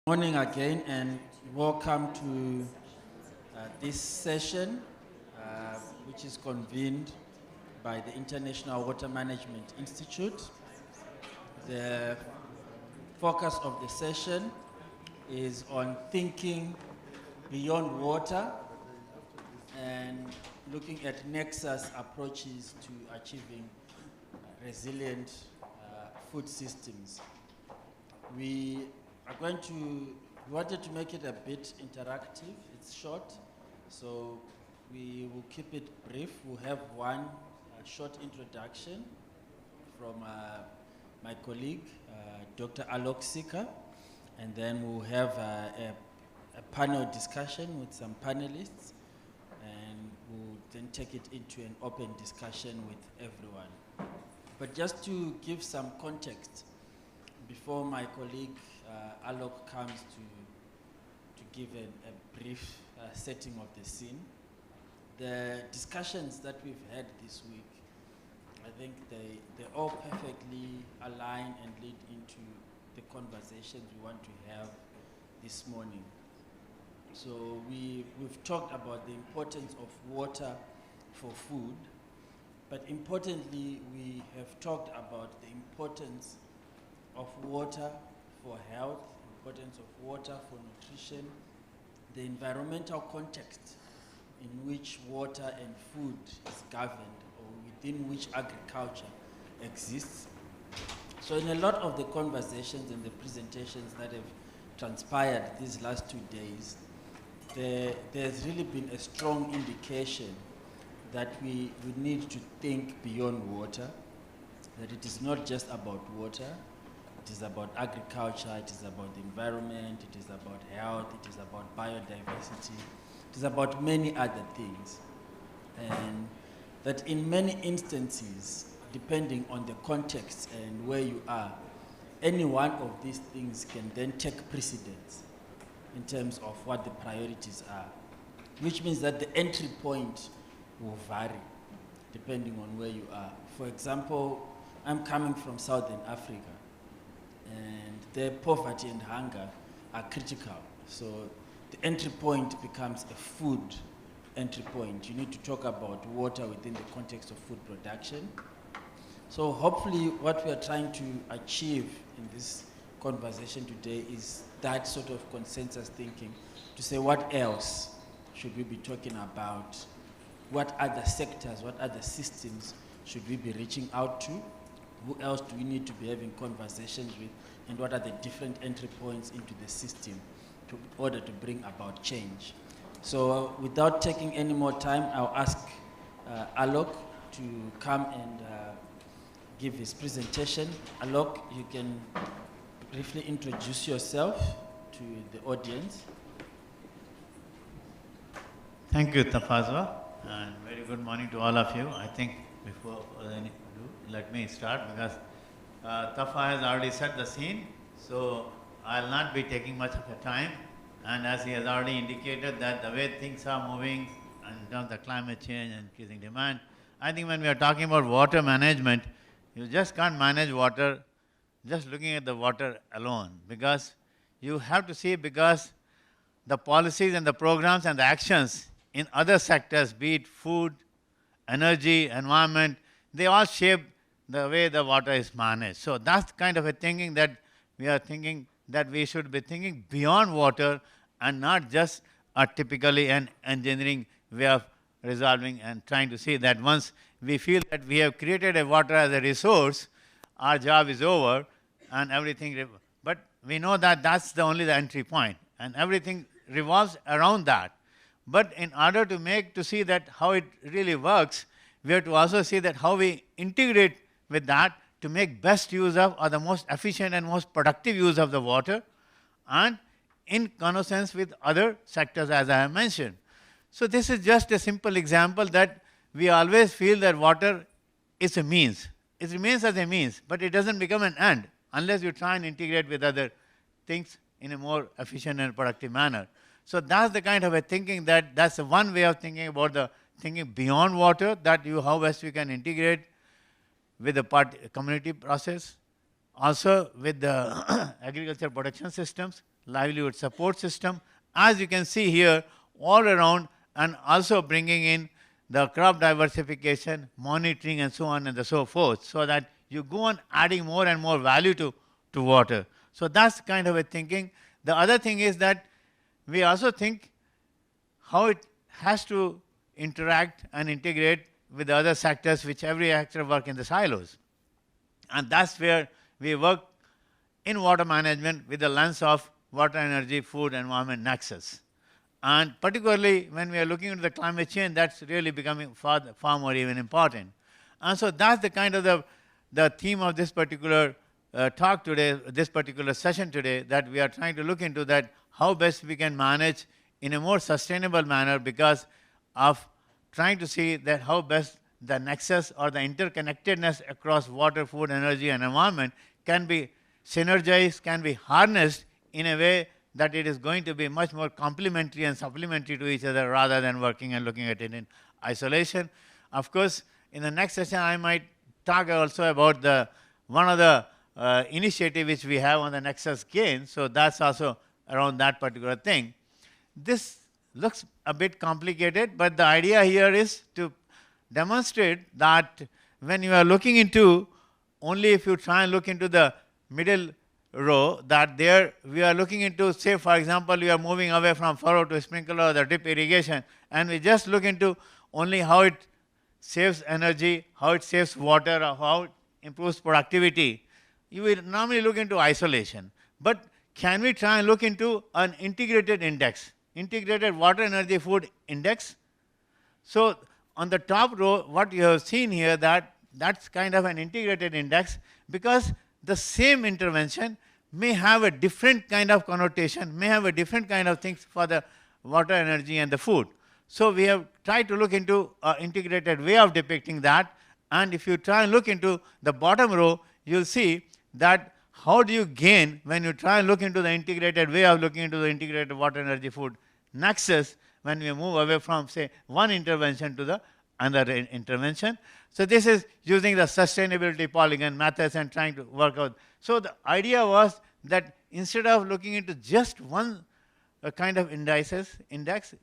Morning again, and welcome to this session, which is convened by the International Water Management Institute. The focus of the session is on thinking beyond water and looking at nexus approaches to achieving resilient food systems. We wanted to make it a bit interactive. It's short, so we will keep it brief. We'll have one short introduction from my colleague, Dr. Alok Sika, and then we'll have a panel discussion with some panelists, and we'll then take it into an open discussion with everyone. But just to give some context, before my colleague Alok comes to give a brief setting of the scene, the discussions that we've had this week, I think they all perfectly align and lead into the conversations we want to have this morning. So we've talked about the importance of water for food, but importantly, we have talked about the importance of water for health, importance of water for nutrition, the environmental context in which water and food is governed, or within which agriculture exists. So in a lot of the conversations and the presentations that have transpired these last 2 days, there's really been a strong indication that we need to think beyond water, that it is not just about water. It is about agriculture, it is about the environment, it is about health, it is about biodiversity, it is about many other things. And that in many instances, depending on the context and where you are, any one of these things can then take precedence in terms of what the priorities are, which means that the entry point will vary depending on where you are. For example, I'm coming from Southern Africa, and their poverty and hunger are critical. So the entry point becomes a food entry point. You need to talk about water within the context of food production. So hopefully what we are trying to achieve in this conversation today is that sort of consensus thinking to say what else should we be talking about, what other sectors, what other systems should we be reaching out to, who else do we need to be having conversations with, and what are the different entry points into the system in order to bring about change. So without taking any more time, I'll ask Alok to come and give his presentation. Alok, you can briefly introduce yourself to the audience. Thank you, Tafazwa, and very good morning to all of you. I think before let me start, because Tafa has already set the scene, so I'll not be taking much of a time. And as he has already indicated that the way things are moving in terms of climate change and increasing demand, I think when we are talking about water management, you just can't manage water just looking at the water alone, because you have to see, because the policies and the programs and the actions in other sectors, be it food, energy, environment, they all shape the way the water is managed. So that's kind of a thinking that we are thinking, that we should be thinking beyond water and not just a typically an engineering way of resolving and trying to see that once we feel that we have created a water as a resource, our job is over and everything. But we know that that's only the entry point, and everything revolves around that. But in order to see that how it really works, we have to also see that how we integrate with that to make best use of, or the most efficient and most productive use of the water, and in connoissance with other sectors, as I have mentioned. So this is just a simple example that we always feel that water is a means. It remains as a means, but it doesn't become an end unless you try and integrate with other things in a more efficient and productive manner. So that's the kind of a thinking that's one way of thinking about the thinking beyond water, that how best we can integrate with the community process, also with the agriculture production systems, livelihood support system, as you can see here, all around, and also bringing in the crop diversification, monitoring, and so on and so forth, so that you go on adding more and more value to water. So that's kind of a thinking. The other thing is that we also think how it has to interact and integrate with the other sectors, which every actor work in the silos. And that's where we work in water management with the lens of water, energy, food, environment nexus. And particularly when we are looking into the climate change, that's really becoming far more even important. And so that's the kind of the theme of this particular talk today, this particular session today, that we are trying to look into, that how best we can manage in a more sustainable manner, because of trying to see that how best the nexus or the interconnectedness across water, food, energy, and environment can be synergized, can be harnessed in a way that it is going to be much more complementary and supplementary to each other, rather than working and looking at it in isolation. Of course, in the next session, I might talk also about one of the initiative which we have on the nexus gain. So that's also around that particular thing. This looks a bit complicated, but the idea here is to demonstrate that when you are looking into, only if you try and look into the middle row, that there we are looking into, say for example, we are moving away from furrow to sprinkler or the drip irrigation, and we just look into only how it saves energy, how it saves water, or how it improves productivity. You will normally look into isolation. But can we try and look into an integrated index, integrated water, energy, food index? So on the top row, what you have seen here, that's kind of an integrated index, because the same intervention may have a different kind of connotation, may have a different kind of things for the water, energy, and the food. So we have tried to look into an integrated way of depicting that. And if you try and look into the bottom row, you'll see that how do you gain when you try and look into the integrated way of looking into the integrated water, energy, food nexus, when we move away from, say, one intervention to the another intervention. So this is using the sustainability polygon methods and trying to work out. So the idea was that instead of looking into just one kind of index,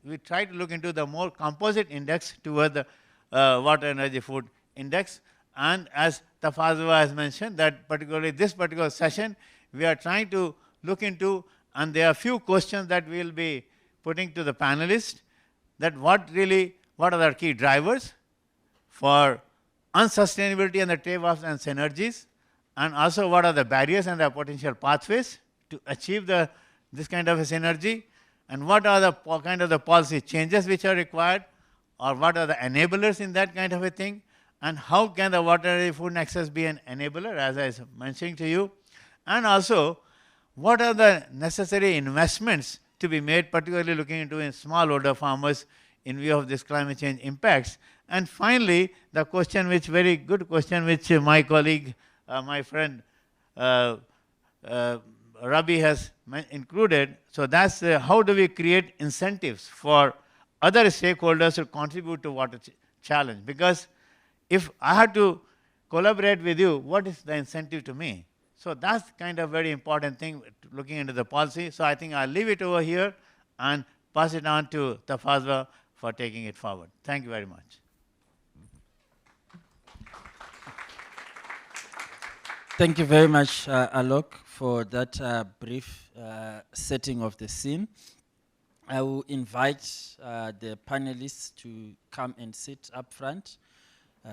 we try to look into the more composite index toward the water, energy, food index. And as Tafazwa has mentioned, that particularly this particular session, we are trying to look into, and there are a few questions that we will be putting to the panelists, that what are the key drivers for unsustainability and the trade-offs and synergies, and also what are the barriers and the potential pathways to achieve this kind of a synergy, and what are the kind of the policy changes which are required, or what are the enablers in that kind of a thing, and how can the water, energy, food nexus be an enabler, as I was mentioning to you, and also what are the necessary investments to be made, particularly looking into in smallholder farmers in view of this climate change impacts. And finally, the question, very good question, which my colleague, my friend Rabi has included. So that's how do we create incentives for other stakeholders to contribute to water challenge? Because if I had to collaborate with you, what is the incentive to me? So that's kind of very important thing, looking into the policy. So I think I'll leave it over here and pass it on to Tafazwa for taking it forward. Thank you very much. Thank you very much, Alok, for that brief setting of the scene. I will invite the panelists to come and sit up front.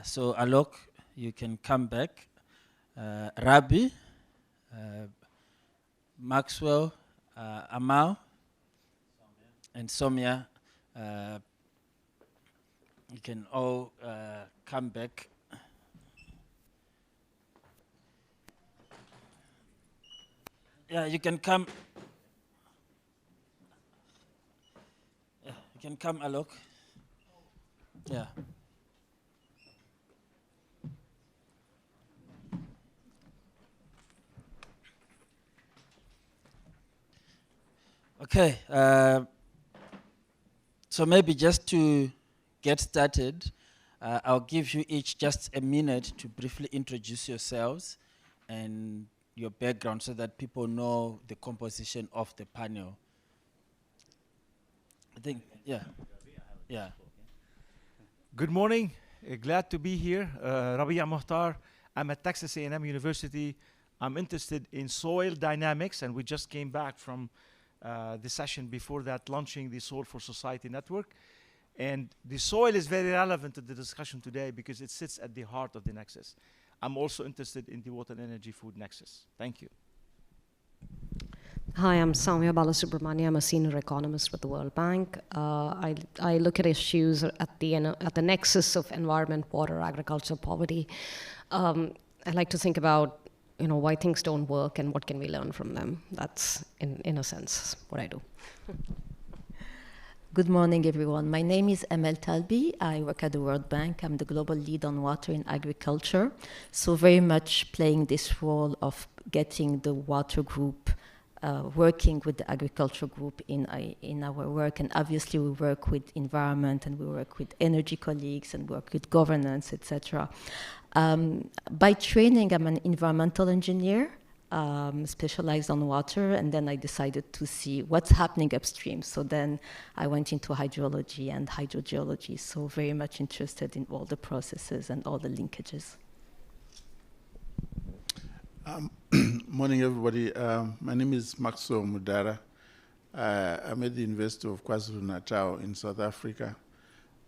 So Alok, you can come back. Rabi, Maxwell, Amal, and Somya, you can all come back. Yeah, you can come. Yeah, you can come, Alok. Yeah. Okay. So maybe just to get started, I'll give you each just a minute to briefly introduce yourselves and your background so that people know the composition of the panel. I think, yeah. Yeah. Good morning. Glad to be here. Rabia Muhtar. I'm at Texas A&M University. I'm interested in soil dynamics, and we just came back from the session before that, launching the Soil for Society network. And the soil is very relevant to the discussion today because it sits at the heart of the nexus. I'm also interested in the water and energy food nexus. Thank you. Hi, I'm Soumya Balasubramanian. I'm a senior economist with the World Bank. I look at issues at the nexus of environment, water, agriculture, poverty. I like to think about why things don't work and what can we learn from them. That's, in a sense, what I do. Good morning, everyone. My name is Emel Talbi. I work at the World Bank. I'm the global lead on water in agriculture. So very much playing this role of getting the water group, working with the agriculture group in our work. And obviously we work with environment, and we work with energy colleagues, and work with governance, etc. By training, I'm an environmental engineer, specialized on water, and then I decided to see what's happening upstream. So then I went into hydrology and hydrogeology, so very much interested in all the processes and all the linkages. Morning, everybody. My name is Maxo Mudara. I'm at the University of KwaZulu-Natal in South Africa.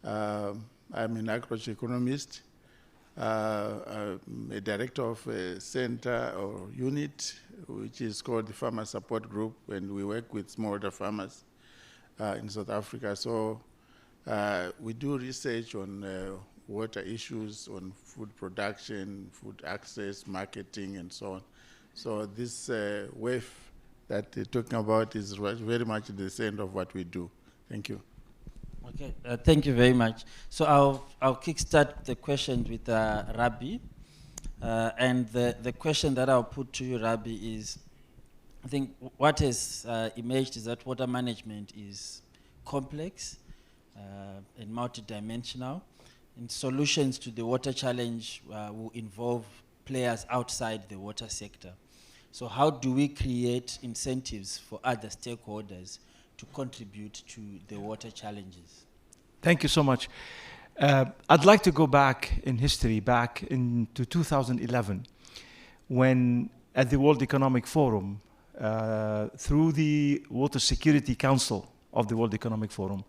I'm an agriculture economist. I'm a director of a center or unit which is called the Farmer Support Group, and we work with smallholder farmers in South Africa. So we do research on water issues, on food production, food access, marketing, and so on. So this WEFE that you're talking about is very much the center of what we do. Thank you. Okay, thank you very much. So I'll kickstart the question with Rabi. And the question that I'll put to you, Rabi, is I think what has emerged is that water management is complex and multidimensional, and solutions to the water challenge will involve players outside the water sector. So how do we create incentives for other stakeholders to contribute to the water challenges? Thank you so much. I'd like to go back in history, back into 2011, when at the World Economic Forum, through the Water Security Council of the World Economic Forum,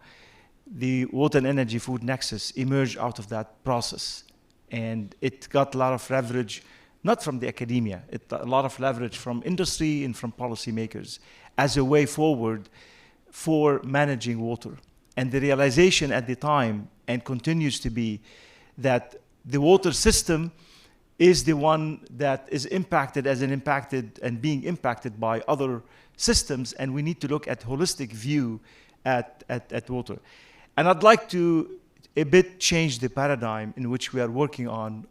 the water and energy food nexus emerged out of that process. And it got a lot of leverage, not from the academia, it got a lot of leverage from industry and from policymakers as a way forward for managing water. And the realization at the time, and continues to be, that the water system is the one that is impacted and being impacted by other systems, and we need to look at holistic view at water. And I'd like to a bit change the paradigm in which we are working on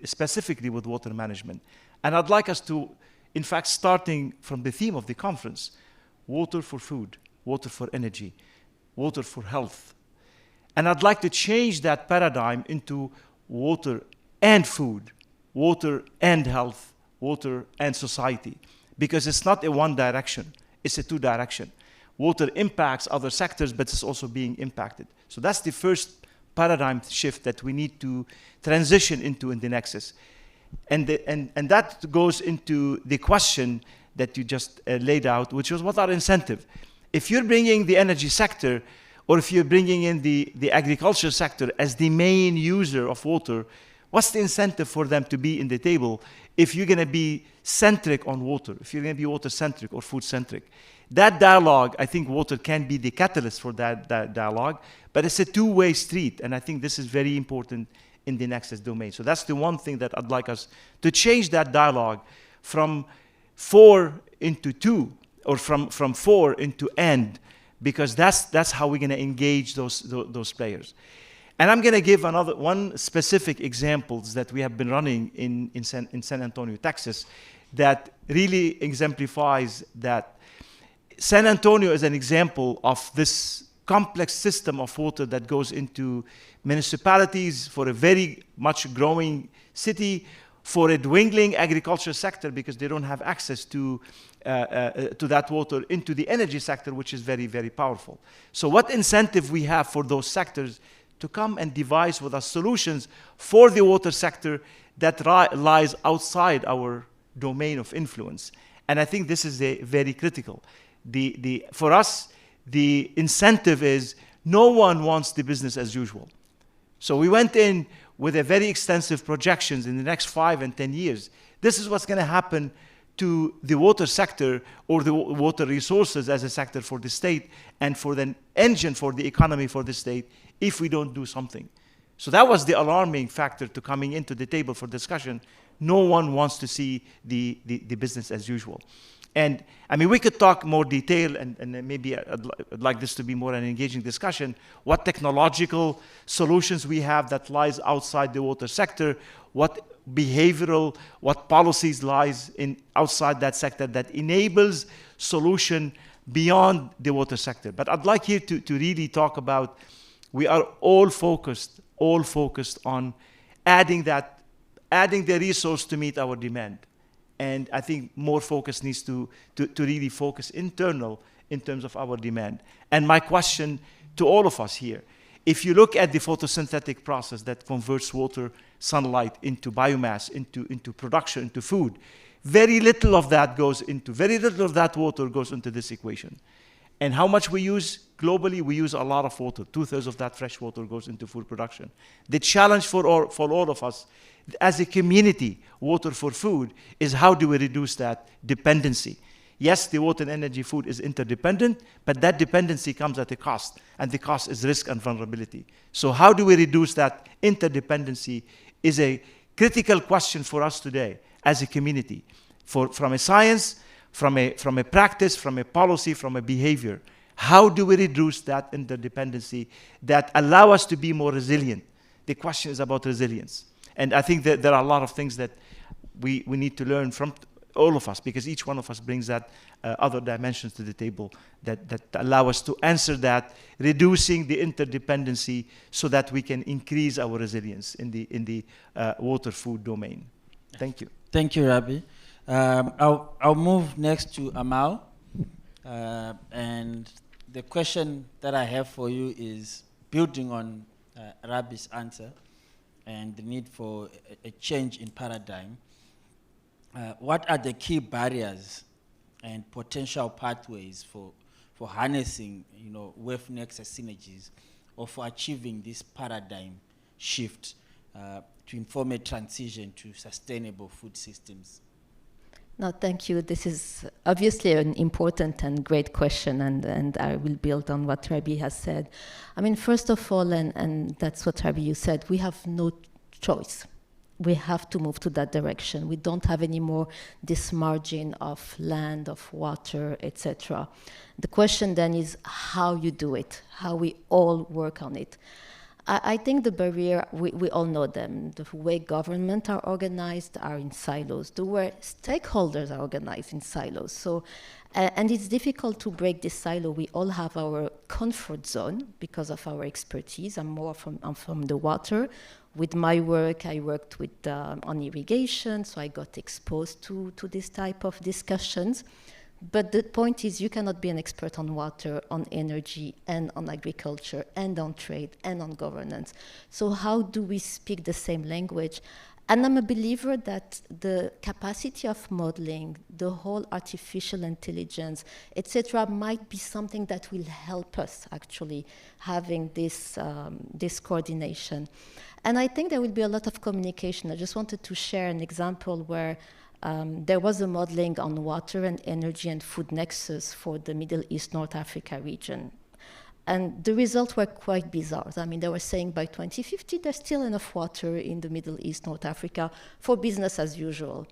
specifically with water management. And I'd like us to, in fact, starting from the theme of the conference, water for food, water for energy, water for health. And I'd like to change that paradigm into water and food, water and health, water and society. Because it's not a one direction, it's a two direction. Water impacts other sectors, but it's also being impacted. So that's the first paradigm shift that we need to transition into in the nexus. And that goes into the question that you just laid out, which was what are incentives? If you're bringing the energy sector, or if you're bringing in the agriculture sector as the main user of water, what's the incentive for them to be in the table if you're going to be centric on water, if you're going to be water-centric or food-centric? That dialogue, I think water can be the catalyst for that dialogue, but it's a two-way street, and I think this is very important in the nexus domain. So that's the one thing that I'd like us to change that dialogue from 4 into 2, or from 4 into and, because that's how we're going to engage those players. And I'm going to give one specific examples that we have been running in San Antonio, Texas, that really exemplifies that. San Antonio is an example of this complex system of water that goes into municipalities for a very much growing city, for a dwindling agriculture sector because they don't have access to that water into the energy sector, which is very, very powerful. So what incentive we have for those sectors to come and devise with us solutions for the water sector that lies outside our domain of influence? And I think this is very critical. For us, the incentive is no one wants the business as usual. So we went in with a very extensive projections in the next 5 and 10 years. This is what's going to happen to the water sector or the water resources as a sector for the state and for the engine for the economy for the state if we don't do something. So that was the alarming factor to coming into the table for discussion. No one wants to see the business as usual. And I mean, we could talk more detail, and maybe I'd like this to be more an engaging discussion, what technological solutions we have that lies outside the water sector, what behavioral, what policies lies outside that sector that enables solution beyond the water sector. But I'd like here to really talk about, we are all focused on adding the resource to meet our demand. And I think more focus needs to really focus internal in terms of our demand. And my question to all of us here, if you look at the photosynthetic process that converts water, sunlight into biomass, into production, into food, very little of that water goes into this equation. And how much we use globally, we use a lot of water. 2/3 of that fresh water goes into food production. The challenge for all of us as a community, water for food, is how do we reduce that dependency? Yes, the water and energy food is interdependent, but that dependency comes at a cost, and the cost is risk and vulnerability. So how do we reduce that interdependency is a critical question for us today as a community, from a science, from a practice, from a policy, from a behavior. How do we reduce that interdependency that allow us to be more resilient? The question is about resilience. And I think that there are a lot of things that we need to learn from all of us, because each one of us brings that other dimensions to the table that allow us to answer that, reducing the interdependency so that we can increase our resilience in the water food domain. Thank you. Thank you, Rabbi. I'll move next to Amal. And the question that I have for you is building on Rabbi's answer and the need for a change in paradigm. What are the key barriers and potential pathways for harnessing, WEFE nexus synergies, or for achieving this paradigm shift to inform a transition to sustainable food systems? No, thank you. This is obviously an important and great question, and I will build on what Rabbi has said. I mean, first of all, and that's what Rabbi you said, we have no choice. We have to move to that direction. We don't have any more this margin of land, of water, etc. The question then is how you do it, how we all work on it. I think the barrier, we all know them. The way government are organized are in silos. The way stakeholders are organized in silos. So, and it's difficult to break this silo. We all have our comfort zone because of our expertise. I'm from the water. With my work, I worked with on irrigation, so I got exposed to this type of discussions. But the point is, you cannot be an expert on water, on energy, and on agriculture, and on trade, and on governance. So how do we speak the same language? And I'm a believer that the capacity of modeling, the whole artificial intelligence, etc., might be something that will help us actually having this coordination. And I think there will be a lot of communication. I just wanted to share an example where there was a modeling on water and energy and food nexus for the Middle East, North Africa region. And the results were quite bizarre. I mean, they were saying by 2050, there's still enough water in the Middle East, North Africa for business as usual.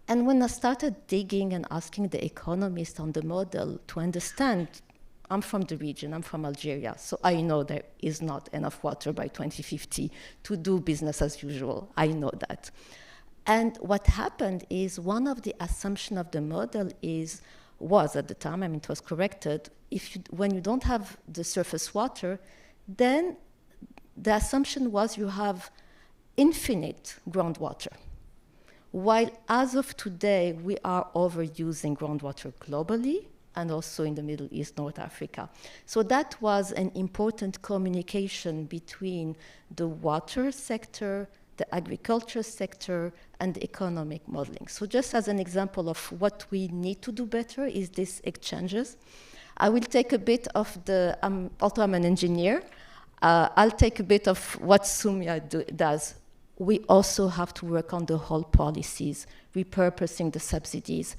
And when I started digging and asking the economists on the model to understand, I'm from the region, I'm from Algeria, so I know there is not enough water by 2050 to do business as usual. I know that. And what happened is one of the assumptions of the model was at the time, I mean, it was corrected, when you don't have the surface water, then the assumption was you have infinite groundwater. while as of today, we are overusing groundwater globally and also in the Middle East, North Africa. So that was an important communication between the water sector, the agriculture sector, and the economic modeling. So just as an example of what we need to do better is these exchanges. I will take a bit of the, although I'm an engineer, I'll take a bit of what Soumya does. We also have to work on the whole policies, repurposing the subsidies,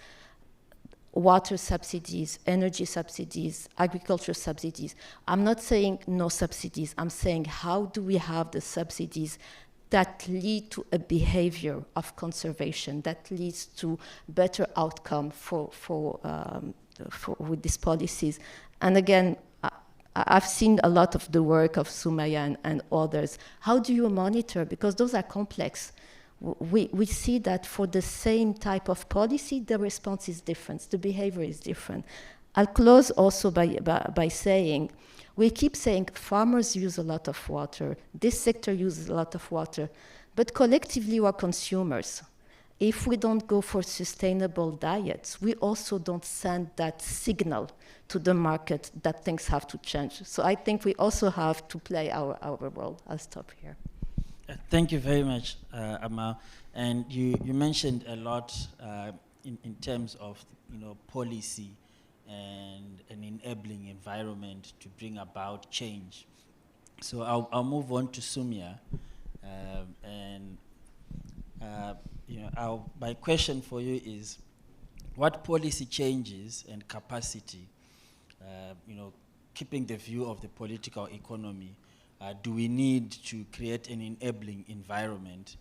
water subsidies, energy subsidies, agriculture subsidies. I'm not saying no subsidies. I'm saying how do we have the subsidies that lead to a behavior of conservation, that leads to better outcome with these policies. And again, I've seen a lot of the work of Soumya and others. How do you monitor? Because those are complex. We see that for the same type of policy, the response is different, the behavior is different. I'll close also by saying, we keep saying farmers use a lot of water, this sector uses a lot of water, but collectively we're consumers. If we don't go for sustainable diets, we also don't send that signal to the market that things have to change. So I think we also have to play our role. I'll stop here. Thank you very much, Amal. And you mentioned a lot in terms of policy and an enabling environment to bring about change. So I'll move on to Soumya, my question for you is, what policy changes and capacity, keeping the view of the political economy, do we need to create an enabling environment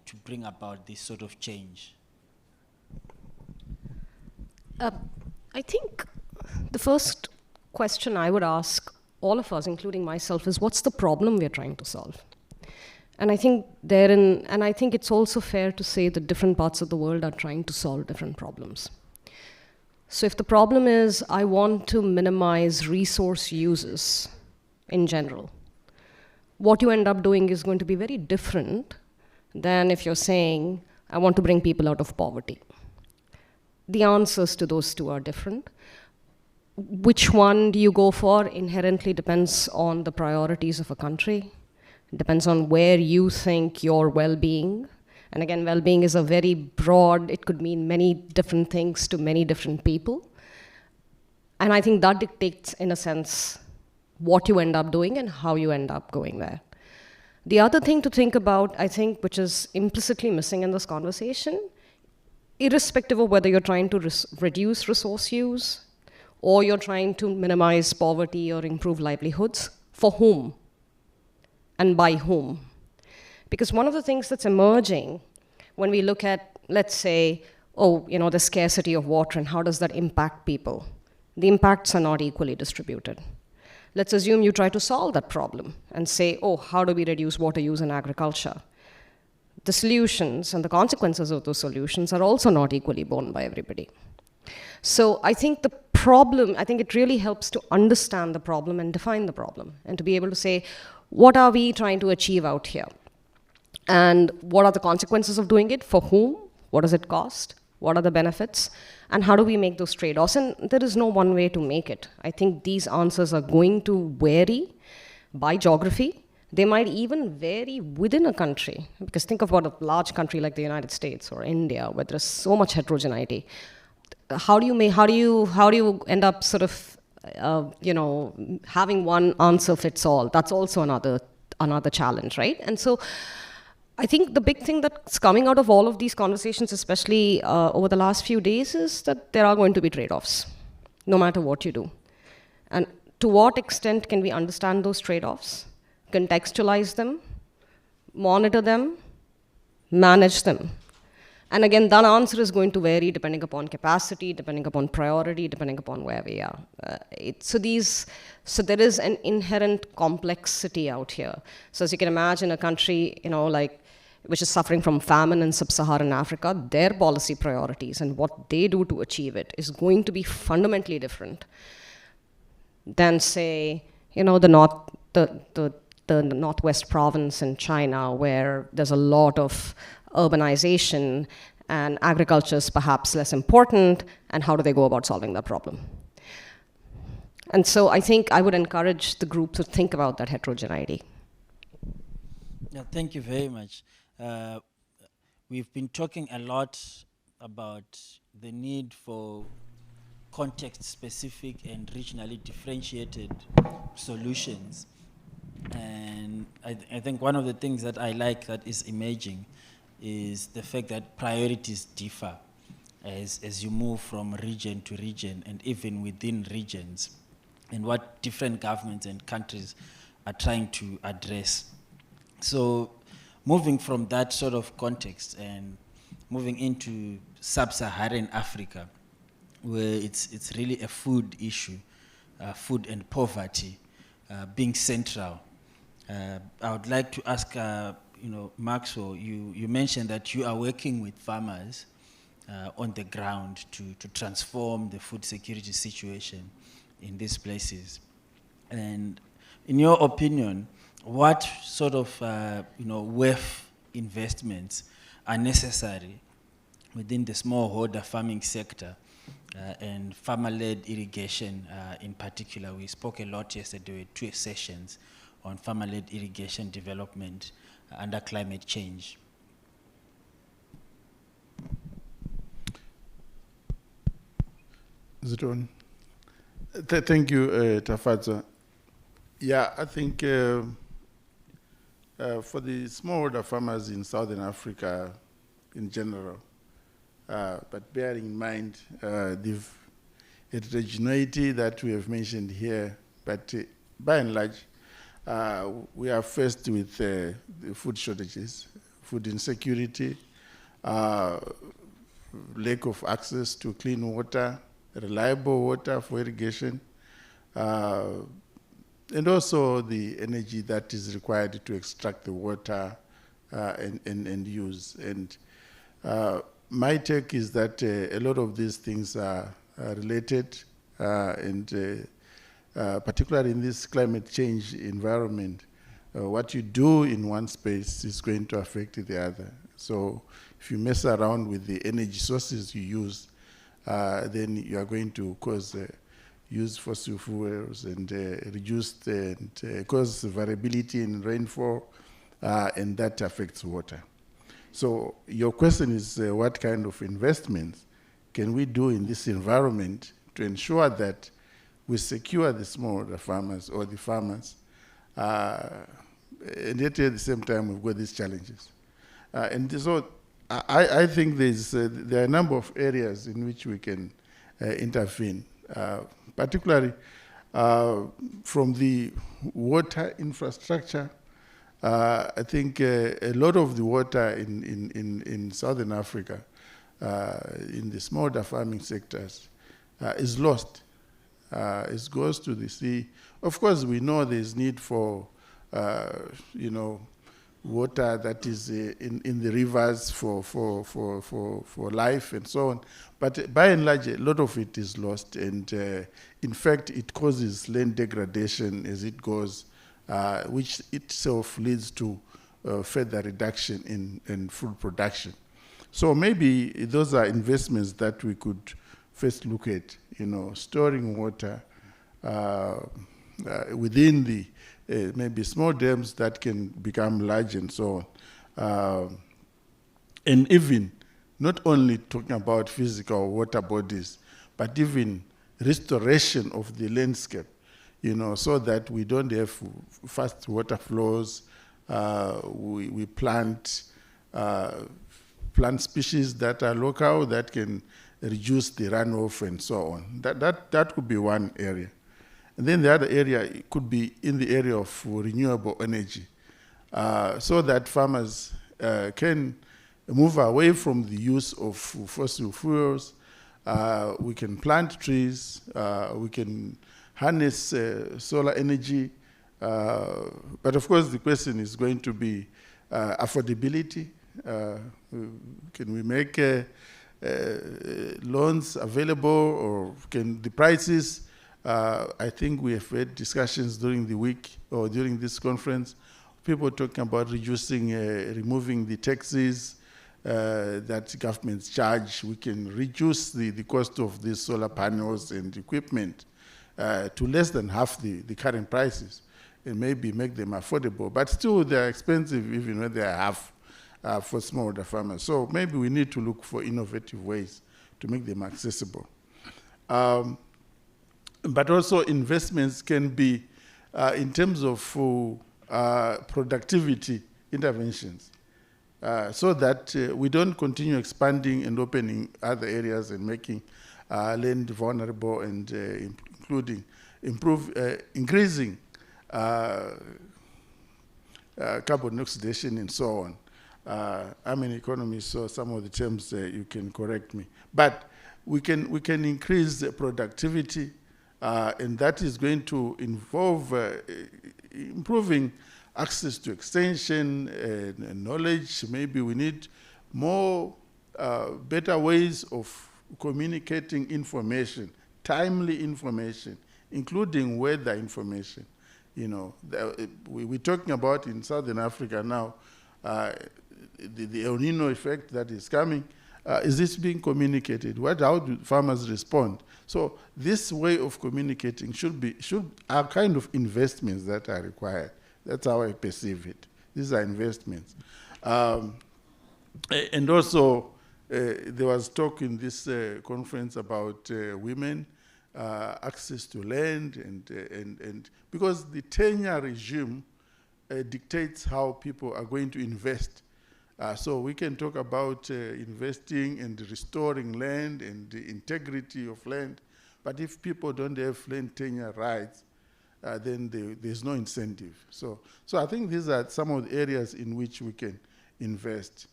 to bring about this sort of change? I think the first question I would ask all of us, including myself, is what's the problem we're trying to solve? And I think it's also fair to say that different parts of the world are trying to solve different problems. So if the problem is I want to minimize resource uses in general, what you end up doing is going to be very different than if you're saying, I want to bring people out of poverty. The answers to those two are different. Which one do you go for inherently depends on the priorities of a country, depends on where you think your well-being. And again, well-being is a very broad, it could mean many different things to many different people. And I think that dictates, in a sense, what you end up doing and how you end up going there. The other thing to think about, I think, which is implicitly missing in this conversation, irrespective of whether you're trying to reduce resource use or you're trying to minimize poverty or improve livelihoods, for whom and by whom? Because one of the things that's emerging when we look at, let's say, the scarcity of water and how does that impact people, the impacts are not equally distributed. Let's assume you try to solve that problem and say, how do we reduce water use in agriculture? The solutions and the consequences of those solutions are also not equally borne by everybody. So I think it really helps to understand the problem and define the problem and to be able to say, what are we trying to achieve out here? And what are the consequences of doing it? For whom? What does it cost? What are the benefits? And how do we make those trade-offs? And there is no one way to make it. I think these answers are going to vary by geography. They might even vary within a country. Because think about a large country like the United States or India, where there's so much heterogeneity. How do you end up sort of, having one answer fits all? That's also another challenge, right? And so I think the big thing that's coming out of all of these conversations, especially over the last few days, is that there are going to be trade-offs, no matter what you do. And to what extent can we understand those trade-offs, contextualize them, monitor them, manage them? And again, that answer is going to vary depending upon capacity, depending upon priority, depending upon where we are. So there is an inherent complexity out here. So as you can imagine, a country, which is suffering from famine in sub-Saharan Africa, their policy priorities and what they do to achieve it is going to be fundamentally different than, say, the Northwest province in China, where there's a lot of urbanization, and agriculture is perhaps less important, and how do they go about solving that problem? And so I think I would encourage the group to think about that heterogeneity. Yeah, thank you very much. We've been talking a lot about the need for context-specific and regionally differentiated solutions. And I think one of the things that I like that is emerging is the fact that priorities differ as you move from region to region and even within regions, and what different governments and countries are trying to address. So moving from that sort of context and moving into sub-Saharan Africa, where it's really a food issue, food and poverty being central. I would like to ask, Maxwell, you mentioned that you are working with farmers on the ground to transform the food security situation in these places. And in your opinion, what sort of WEFE investments are necessary within the smallholder farming sector and farmer-led irrigation in particular? We spoke a lot yesterday with 2 sessions on farmer-led irrigation development under climate change. Is it on? Thank you, Tafadza. Yeah, I think for the smallholder farmers in Southern Africa in general, but bearing in mind the heterogeneity that we have mentioned here, but by and large, we are faced with the food shortages, food insecurity, lack of access to clean water, reliable water for irrigation, and also the energy that is required to extract the water and use. And my take is that a lot of these things are related, and particularly in this climate change environment, what you do in one space is going to affect the other. So if you mess around with the energy sources you use, then you are going to cause use fossil fuels and reduce and cause variability in rainfall, and that affects water. So your question is what kind of investments can we do in this environment to ensure that we secure the smallholder farmers or the farmers, and yet at the same time we've got these challenges. And so I think there are a number of areas in which we can intervene, particularly from the water infrastructure. I think a lot of the water in Southern Africa, in the smallholder farming sectors, is lost. It goes to the sea. Of course, we know there's need for, water that is in the rivers for life and so on. But by and large, a lot of it is lost. And in fact, it causes land degradation as it goes, which itself leads to further reduction in food production. So maybe those are investments that we could first look at, storing water within the maybe small dams that can become large and so on. And even not only talking about physical water bodies, but even restoration of the landscape, so that we don't have fast water flows. We plant species that are local that can reduce the runoff and so on. That could be one area. And then the other area could be in the area of renewable energy, so that farmers can move away from the use of fossil fuels. We can plant trees, we can harness solar energy, but of course the question is going to be affordability. Can we make loans available, or can the prices? I think we have had discussions during the week or during this conference, people talking about removing the taxes, that governments charge, we can reduce the cost of these solar panels and equipment to less than half the current prices, and maybe make them affordable. But still, they're expensive even when they are half for smallholder farmers. So maybe we need to look for innovative ways to make them accessible. But also investments can be in terms of productivity interventions, so that we don't continue expanding and opening other areas and making land vulnerable, and increasing carbon oxidation and so on. I'm an economist, so some of the terms you can correct me. But we can increase the productivity, and that is going to involve improving access to extension and knowledge. Maybe we need more, better ways of communicating information, timely information, including weather information. You know, we're talking about in Southern Africa now, the El Nino effect that is coming. Is this being communicated? How do farmers respond? So this way of communicating are kind of investments that are required. That's how I perceive it. These are investments. And also, there was talk in this conference about women, access to land, and because the tenure regime dictates how people are going to invest. So we can talk about investing and restoring land and the integrity of land, but if people don't have land tenure rights, then there's no incentive. So I think these are some of the areas in which we can invest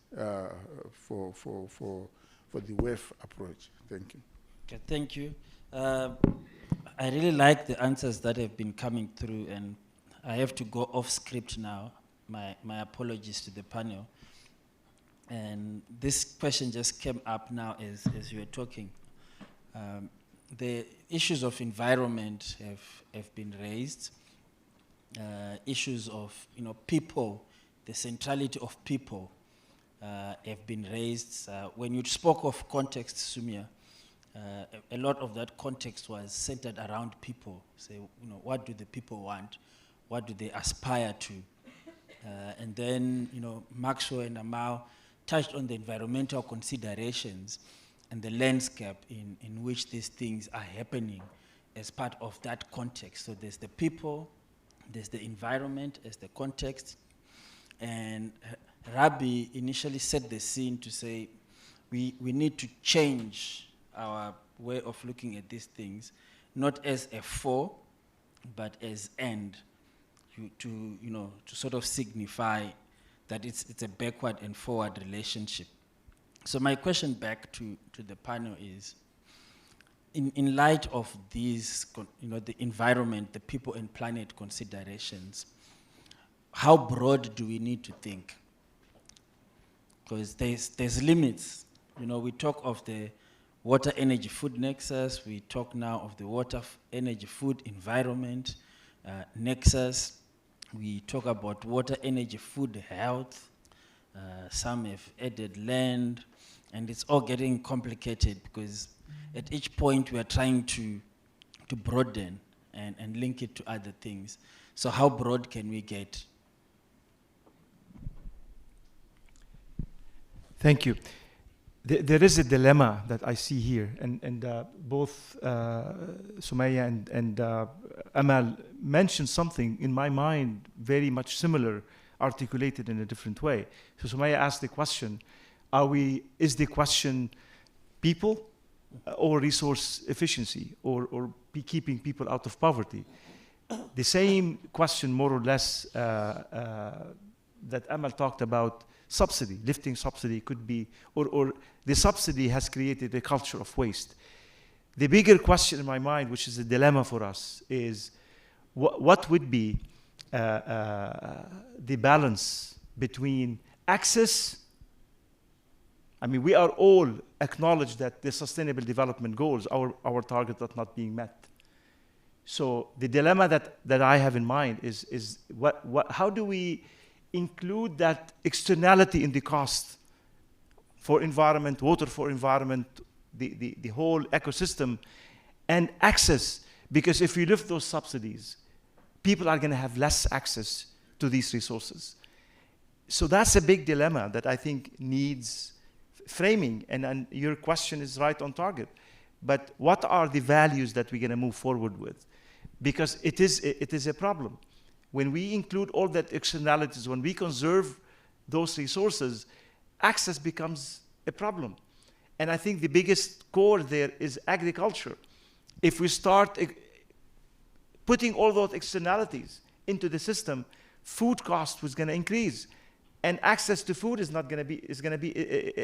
for the WEFE approach. Thank you. Okay, thank you. I really like the answers that have been coming through, and I have to go off script now. My apologies to the panel. And this question just came up now as you were talking. The issues of environment have been raised. Issues of people, the centrality of people have been raised. When you spoke of context, Sumia, a lot of that context was centered around people. Say, what do the people want? What do they aspire to? And then, Maxwell and Amal touched on the environmental considerations and the landscape in which these things are happening as part of that context. So there's the people, there's the environment as the context. And Rabbi initially set the scene to say, we need to change our way of looking at these things, not as a for, but as and, to sort of signify that it's a backward and forward relationship. So my question back to the panel is, in light of these, the environment, the people and planet considerations, how broad do we need to think? Because there's limits. We talk of the water, energy, food nexus. We talk now of the water, energy, food, environment nexus. We talk about water, energy, food, health. Some have added land, and it's all getting complicated because at each point we are trying to broaden and link it to other things. So how broad can we get? Thank you. There is a dilemma that I see here, and both Sumaya and Amal mentioned something in my mind very much similar, articulated in a different way. So Sumaya asked the question, is the question people or resource efficiency or keeping people out of poverty? The same question, more or less, that Amal talked about, subsidy, lifting subsidy could be, or the subsidy has created a culture of waste. The bigger question in my mind, which is a dilemma for us, is what would be the balance between access. I mean, we are all acknowledge that the sustainable development goals, our targets are not being met. So the dilemma that I have in mind is how do we include that externality in the cost? for environment, water for environment, the whole ecosystem, and access. Because if we lift those subsidies, people are going to have less access to these resources. So that's a big dilemma that I think needs framing, and your question is right on target. But what are the values that we're going to move forward with? Because it is a problem. When we include all that externalities, when we conserve those resources, access becomes a problem. And I think the biggest core there is agriculture. If we start putting all those externalities into the system, food cost was going to increase, and access to food is going to be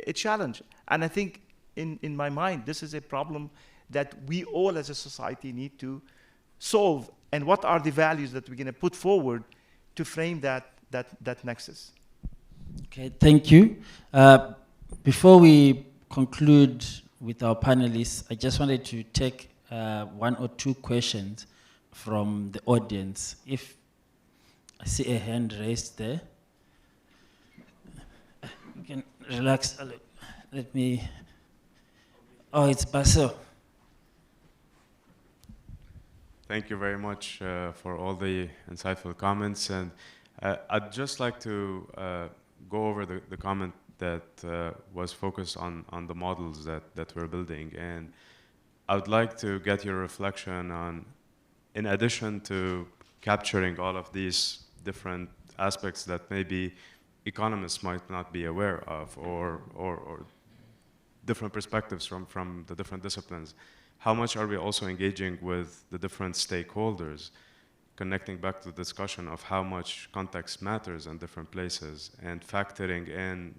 a challenge. And I think, in my mind, this is a problem that we all as a society need to solve. And what are the values that we're going to put forward to frame that nexus? Okay, thank you. Before we conclude with our panelists, I just wanted to take one or two questions from the audience. If I see a hand raised there, you can relax. Let me. Oh, it's Basil. Thank you very much for all the insightful comments, and I'd just like to go over the comment that was focused on the models that we're building, and I would like to get your reflection on, in addition to capturing all of these different aspects that maybe economists might not be aware of, or different perspectives from the different disciplines, how much are we also engaging with the different stakeholders, connecting back to the discussion of how much context matters in different places, and factoring in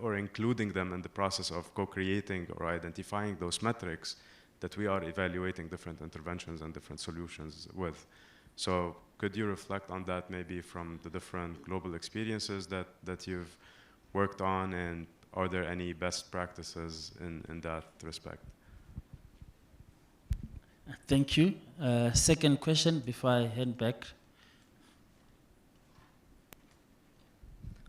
or including them in the process of co-creating or identifying those metrics that we are evaluating different interventions and different solutions with. So could you reflect on that, maybe from the different global experiences that you've worked on, and are there any best practices in that respect? Thank you. Second question before I hand back.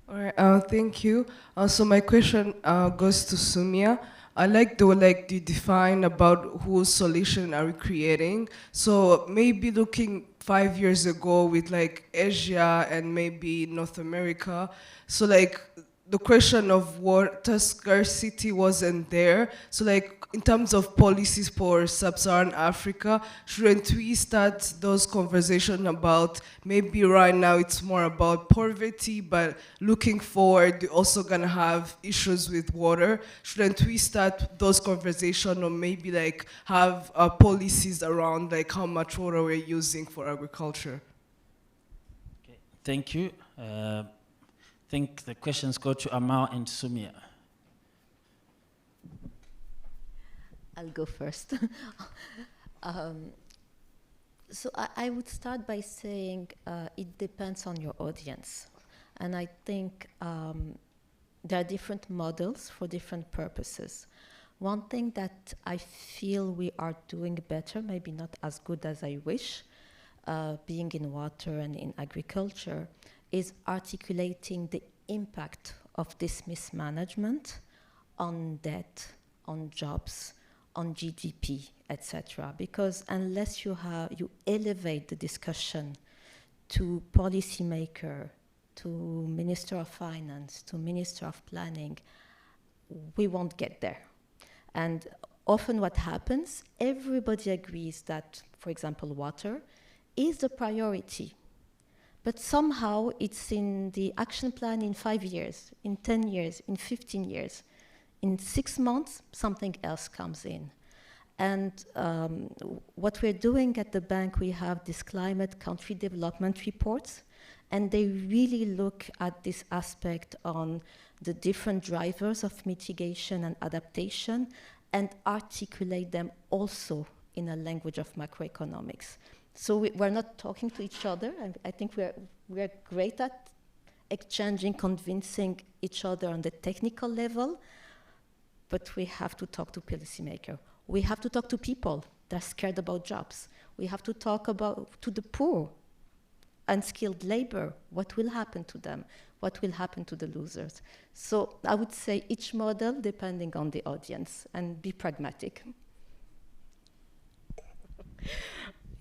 All right, thank you. So my question goes to Sumia. I like the way you define about whose solution are we creating. So maybe looking 5 years ago with Asia and maybe North America. So the question of water scarcity wasn't there. So in terms of policies for sub-Saharan Africa, shouldn't we start those conversations about maybe right now it's more about poverty, but looking forward, we're also gonna have issues with water. Shouldn't we start those conversations, or maybe have policies around how much water we're using for agriculture? Okay, thank you. I think the questions go to Amal and Sumia. I'll go first. So I would start by saying it depends on your audience. And I think there are different models for different purposes. One thing that I feel we are doing better, maybe not as good as I wish, being in water and in agriculture, is articulating the impact of this mismanagement on debt, on jobs, on GDP, etc. Because unless you elevate the discussion to policymaker, to Minister of Finance, to Minister of Planning, we won't get there. And often what happens, everybody agrees that, for example, water is the priority. But somehow it's in the action plan in 5 years, in 10 years, in 15 years. In 6 months, something else comes in. And what we're doing at the bank, we have these climate country development reports, and they really look at this aspect on the different drivers of mitigation and adaptation, and articulate them also in a language of macroeconomics. So we're not talking to each other. I think we're great at exchanging, convincing each other on the technical level, but we have to talk to policymakers. We have to talk to people that are scared about jobs. We have to talk to the poor, unskilled labor, what will happen to them. what will happen to the losers? So I would say each model depending on the audience, and be pragmatic.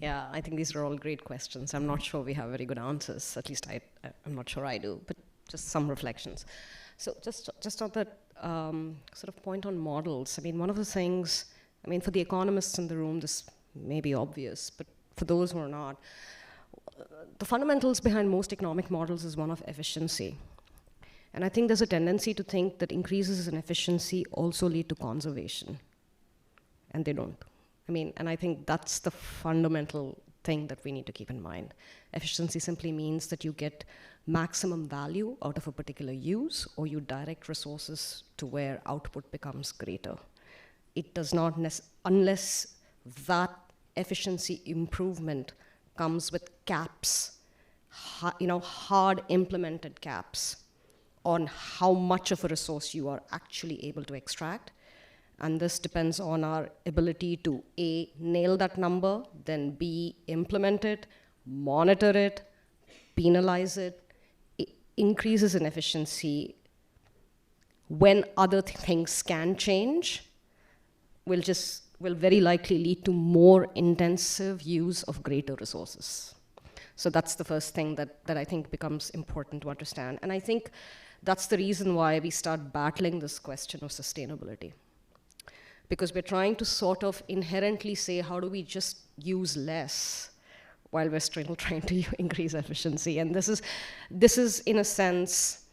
Yeah, I think these are all great questions. I'm not sure we have very good answers. At least I'm not sure I do, but just some reflections. So just on that sort of point on models, I mean, one of the things, I mean, for the economists in the room, this may be obvious, but for those who are not, the fundamentals behind most economic models is one of efficiency. And I think there's a tendency to think that increases in efficiency also lead to conservation. And they don't. I mean, and I think that's the fundamental thing that we need to keep in mind. Efficiency simply means that you get maximum value out of a particular use, or you direct resources to where output becomes greater. It does not, unless that efficiency improvement comes with caps, hard implemented caps on how much of a resource you are actually able to extract. And this depends on our ability to A, nail that number, then B, implement it, monitor it, penalize it. Increases in efficiency when other things can change will very likely lead to more intensive use of greater resources. So that's the first thing that I think becomes important to understand. And I think that's the reason why we start battling this question of sustainability. Because we're trying to sort of inherently say, how do we just use less while we're still trying to increase efficiency? And this is in a sense,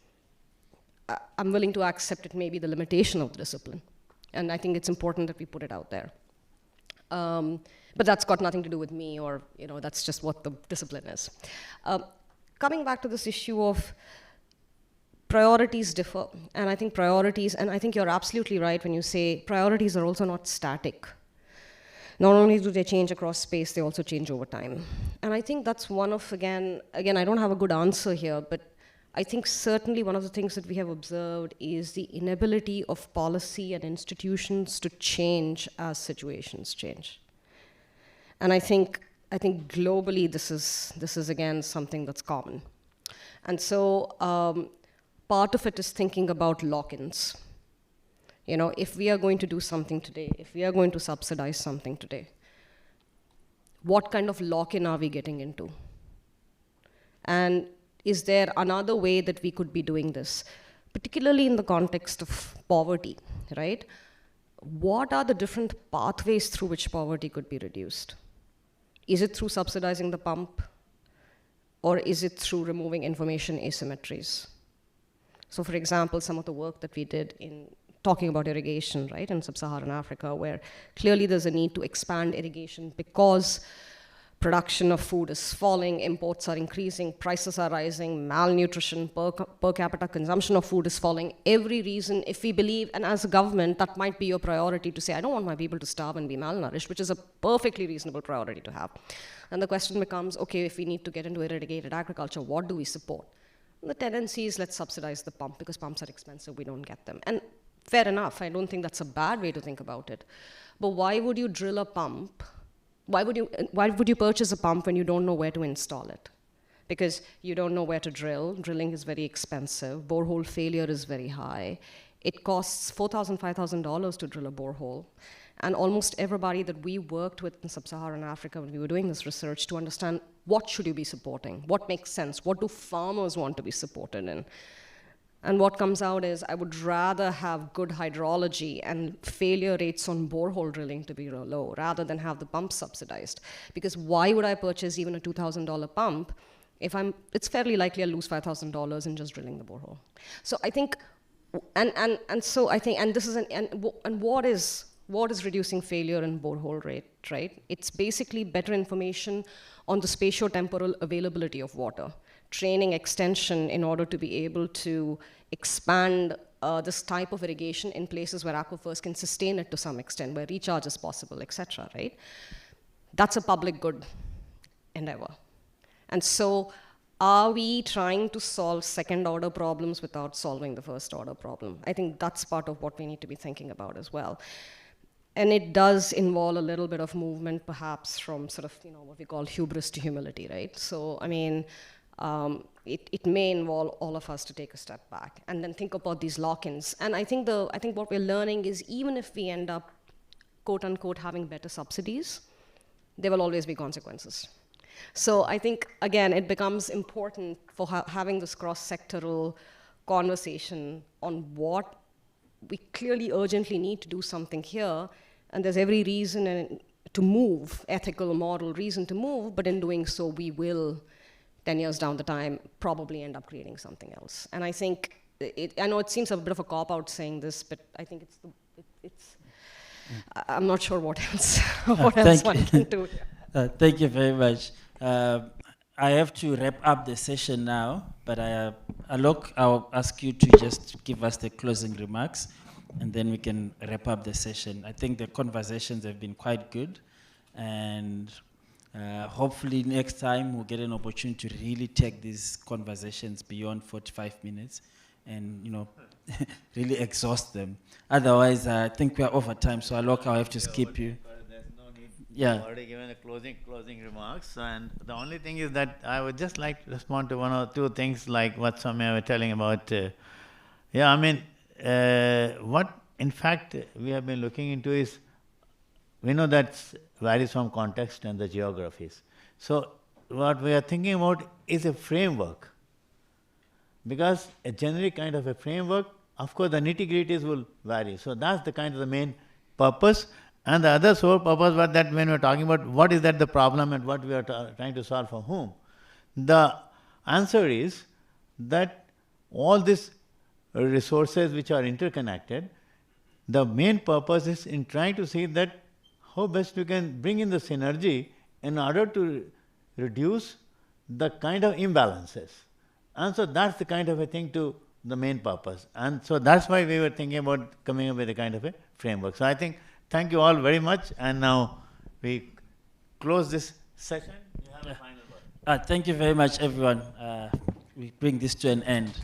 I'm willing to accept it may be the limitation of the discipline. And I think it's important that we put it out there. But that's got nothing to do with me, or that's just what the discipline is. Coming back to this issue of priorities differ, and I think you're absolutely right when you say priorities are also not static. Not only do they change across space, they also change over time. And I think that's one of, again, I don't have a good answer here, but I think certainly one of the things that we have observed is the inability of policy and institutions to change as situations change. And I think globally this is again something that's common. And so part of it is thinking about lock-ins. If we are going to do something today, if we are going to subsidize something today, what kind of lock-in are we getting into? And is there another way that we could be doing this? Particularly in the context of poverty, right? What are the different pathways through which poverty could be reduced? Is it through subsidizing the pump? Or is it through removing information asymmetries? So for example, some of the work that we did in talking about irrigation, right, in sub-Saharan Africa, where clearly there's a need to expand irrigation because production of food is falling, imports are increasing, prices are rising, malnutrition, per capita consumption of food is falling. Every reason, if we believe, and as a government, that might be your priority to say, I don't want my people to starve and be malnourished, which is a perfectly reasonable priority to have. And the question becomes, okay, if we need to get into irrigated agriculture, what do we support? And the tendency is, let's subsidize the pump, because pumps are expensive, we don't get them. And fair enough, I don't think that's a bad way to think about it. But why would you drill a pump? Why would you purchase a pump when you don't know where to install it? Because you don't know where to drill. Drilling is very expensive. Borehole failure is very high. It costs $4,000, $5,000 to drill a borehole. And almost everybody that we worked with in sub-Saharan Africa when we were doing this research to understand what should you be supporting? What makes sense? What do farmers want to be supported in? And what comes out is, I would rather have good hydrology and failure rates on borehole drilling to be low rather than have the pump subsidized. Because why would I purchase even a $2,000 pump if it's fairly likely I'll lose $5,000 in just drilling the borehole? So I think, and this is what is reducing failure and borehole rate, right? It's basically better information on the spatio-temporal availability of water. Training extension in order to be able to expand this type of irrigation in places where aquifers can sustain it to some extent, where recharge is possible, etc., right? That's a public good endeavor. And so are we trying to solve second-order problems without solving the first-order problem? I think that's part of what we need to be thinking about as well. And it does involve a little bit of movement, perhaps, from sort of, what we call hubris to humility, right? So, I mean, it may involve all of us to take a step back and then think about these lock-ins. And I think what we're learning is even if we end up, quote unquote, having better subsidies, there will always be consequences. So I think, again, it becomes important for having this cross-sectoral conversation on what we clearly urgently need to do something here, and there's every reason to move, ethical, moral reason to move, but in doing so, we will, 10 years down the time, probably end up creating something else. And I think, I know it seems a bit of a cop-out saying this, but I think I'm not sure what else, one can do. Thank you very much. I have to wrap up the session now, but Alok, I'll ask you to just give us the closing remarks, and then we can wrap up the session. I think the conversations have been quite good, and hopefully next time we'll get an opportunity to really take these conversations beyond 45 minutes and, really exhaust them. Otherwise, I think we are over time, so Alok, I'll have to skip you. There's no need. Yeah. You've already given the closing remarks, and the only thing is that I would just like to respond to one or two things like what Soumya was telling about. What in fact we have been looking into is, we know that varies from context and the geographies. So what we are thinking about is a framework, because a generic kind of a framework, of course the nitty-gritties will vary. So that's the kind of the main purpose. And the other sole purpose was that when we're talking about what is that the problem and what we are trying to solve for whom, the answer is that all these resources which are interconnected, the main purpose is in trying to see that how best we can bring in the synergy in order to reduce the kind of imbalances. And so that's the kind of a thing to the main purpose. And so that's why we were thinking about coming up with a kind of a framework. So I think, thank you all very much, and now we close this session. You have a final word. Thank you very much, everyone. We bring this to an end.